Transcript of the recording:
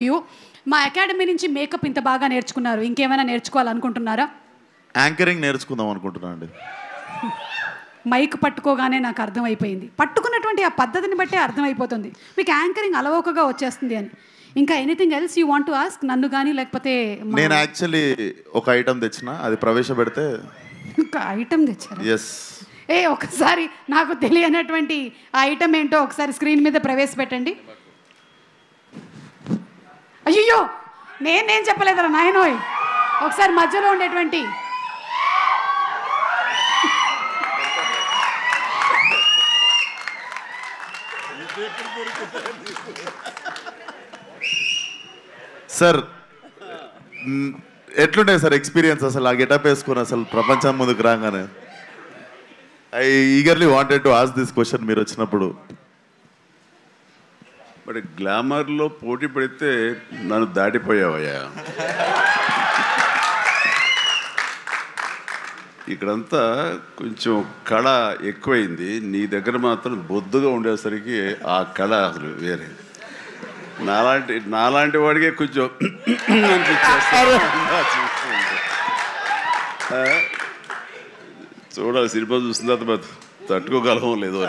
You మా academy నుంచి makeup ఇంత బాగా నేర్చుకున్నారు, ఇంకేమైనా నేర్చుకోవాలనుకుంటున్నారా? యాంకరింగ్ నేర్చుకుందాం అనుకుంటున్నాను అండి. మైక్ పట్టుకోగానే నాకు అర్థమైపోయింది, పట్టుకున్నటువంటి ఆ పద్ధతిని బట్టే అర్థమైపోతుంది మీకు యాంకరింగ్ అలవోకగా వచ్చేస్తుంది అని. ఇంకా anything else you want to ask నన్ను కానీ, లేకపోతే నేను యాక్చువల్లీ ఒక ఐటమ్ తెచ్చిన, అది ప్రవేశపెడితే. ఒక ఐటమ్ తెచ్చారు? ఎస్. ఒకసారి నాకు తెలియనటువంటి ఆ ఐటమ్ ఏంటో ఒకసారి స్క్రీన్ మీద ప్రవేశపెట్టండి. అయ్యో నేను చెప్పలేదురా నాయనోయ్. ఒకసారి మధ్యలో ఉండేటువంటి సార్ ఎట్లుండే సార్ ఎక్స్పీరియన్స్ అసలు ఆ గెటప్ వేసుకుని అసలు ప్రపంచం ముందుకు రాగానే? I eagerly wanted to ask this question మీరు వచ్చినప్పుడు. మరి గ్లామర్లో పోటీ పడితే నన్ను దాటిపోయావయ్యా. ఇక్కడంతా కొంచెం కళ ఎక్కువైంది, నీ దగ్గర మాత్రం బొద్దుగా ఉండేసరికి ఆ కళ అసలు వేరే. నాలాంటి వాడికే కొంచెం చూడాలి, సినిమా చూసిన తర్వాత తట్టుకోగలమో లేదో.